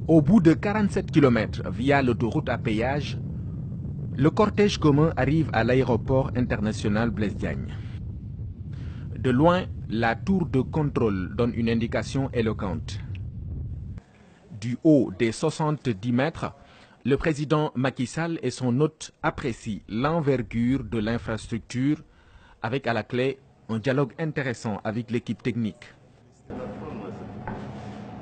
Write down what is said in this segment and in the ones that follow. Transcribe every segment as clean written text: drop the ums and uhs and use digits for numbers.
Au bout de 47 km via l'autoroute à péage, le cortège commun arrive à l'aéroport international Blaise Diagne. De loin, la tour de contrôle donne une indication éloquente. Du haut des 70 mètres, le président Macky Sall et son hôte apprécient l'envergure de l'infrastructure avec à la clé un dialogue intéressant avec l'équipe technique.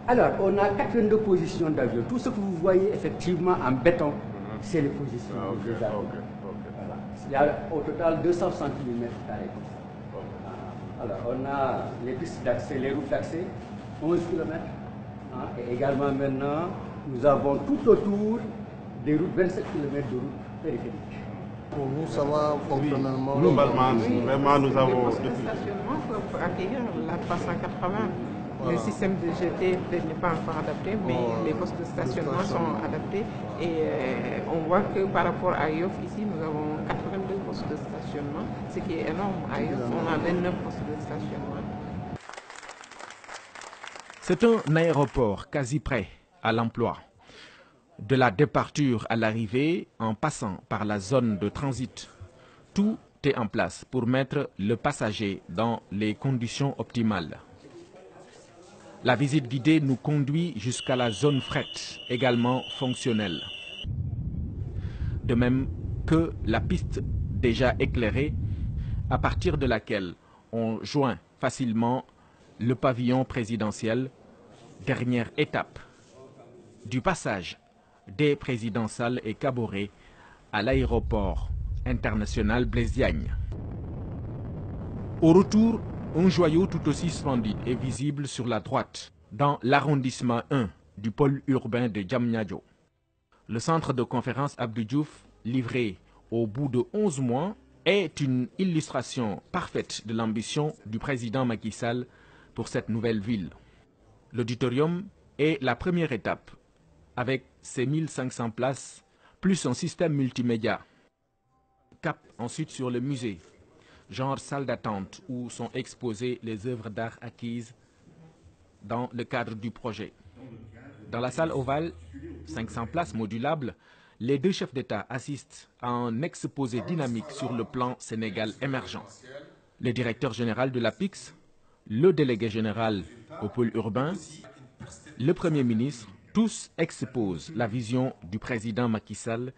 Alors, on a 82 positions d'avion. Tout ce que vous voyez effectivement en béton, c'est les positions des avions. Voilà. Il y a au total 260 mm carrés. Alors, on a les pistes d'accès, les routes d'accès, 11 km. Et également maintenant, nous avons tout autour des routes, 27 km de routes périphériques. Pour nous, ça va fonctionnellement. Globalement, vraiment, nous avons... Le stationnement pour accueillir la 380. Le système de GT n'est pas encore adapté, mais les postes de stationnement sont adaptés. Et on voit que par rapport à Yoff, ici, nous avons 82 postes de stationnement, ce qui est énorme. À Yoff, on a 29 postes de stationnement. C'est un aéroport quasi prêt à l'emploi. De la départure à l'arrivée, en passant par la zone de transit, tout est en place pour mettre le passager dans les conditions optimales. La visite guidée nous conduit jusqu'à la zone fret, également fonctionnelle. De même que la piste déjà éclairée, à partir de laquelle on joint facilement le pavillon présidentiel, dernière étape du passage des présidents Sall et Kaboré à l'aéroport international Blaise Diagne. Au retour, un joyau tout aussi splendide est visible sur la droite, dans l'arrondissement 1 du pôle urbain de Diamniadio. Le centre de conférence Abdou Diouf, livré au bout de 11 mois, est une illustration parfaite de l'ambition du président Macky Sall pour cette nouvelle ville. L'auditorium est la première étape, avec ses 1500 places, plus un système multimédia. Cap ensuite sur le musée, genre salle d'attente où sont exposées les œuvres d'art acquises dans le cadre du projet. Dans la salle ovale, 500 places modulables, les deux chefs d'État assistent à un exposé dynamique sur le plan Sénégal émergent. Le directeur général de l'APIX, le délégué général au pôle urbain, le Premier ministre, tous exposent la vision du président Macky Sall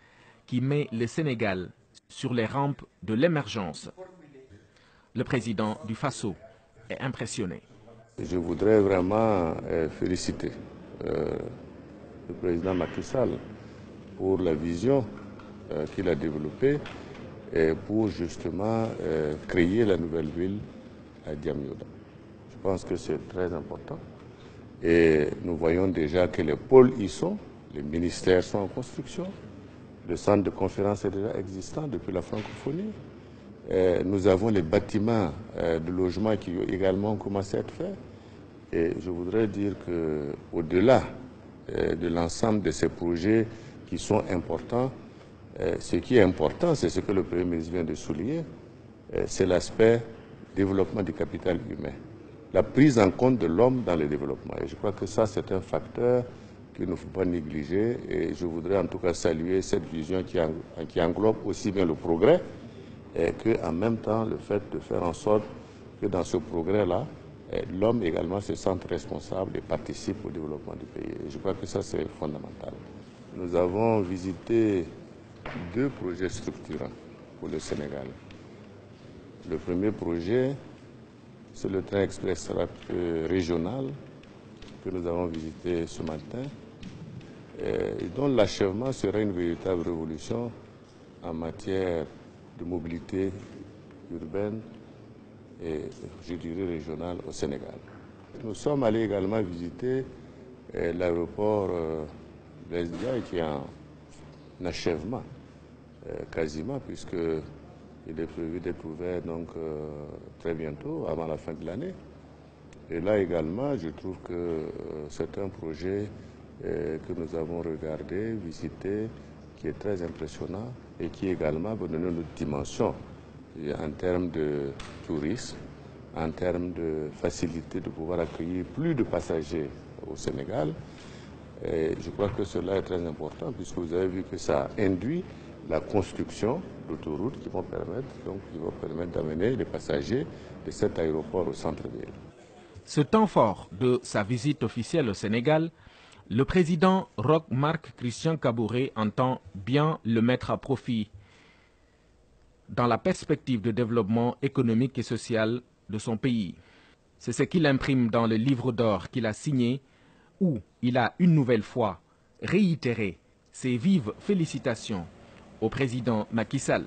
qui met le Sénégal sur les rampes de l'émergence. Le président du Faso est impressionné. Je voudrais vraiment féliciter le président Macky Sall pour la vision qu'il a développée et pour justement créer la nouvelle ville à Diamniadio. Je pense que c'est très important. Et nous voyons déjà que les pôles y sont, les ministères sont en construction, le centre de conférence est déjà existant depuis la francophonie. Nous avons les bâtiments de logement qui ont également commencé à être faits. Et je voudrais dire qu'au-delà de l'ensemble de ces projets qui sont importants, ce qui est important, c'est ce que le Premier ministre vient de souligner, c'est l'aspect développement du capital humain. La prise en compte de l'homme dans le développement. Et je crois que ça, c'est un facteur qu'il ne faut pas négliger. Et je voudrais en tout cas saluer cette vision qui englobe aussi bien le progrès et qu'en même temps, le fait de faire en sorte que dans ce progrès-là, l'homme également se sente responsable et participe au développement du pays. Et je crois que ça, c'est fondamental. Nous avons visité deux projets structurants pour le Sénégal. Le premier projet, c'est le train express régional que nous avons visité ce matin et dont l'achèvement sera une véritable révolution en matière de mobilité urbaine et, je dirais, régionale au Sénégal. Nous sommes allés également visiter l'aéroport Blaise Diagne qui est en achèvement quasiment puisque il est prévu d'être ouvert donc très bientôt, avant la fin de l'année. Et là également, je trouve que c'est un projet que nous avons regardé, visité, qui est très impressionnant et qui également va donner une autre dimension en termes de tourisme, en termes de facilité de pouvoir accueillir plus de passagers au Sénégal. Et je crois que cela est très important puisque vous avez vu que ça induit la construction d'autoroutes qui vont permettre d'amener les passagers de cet aéroport au centre-ville. Ce temps fort de sa visite officielle au Sénégal, le président Roch Marc Christian Kaboré entend bien le mettre à profit dans la perspective de développement économique et social de son pays. C'est ce qu'il imprime dans le livre d'or qu'il a signé, où il a une nouvelle fois réitéré ses vives félicitations au président Macky Sall.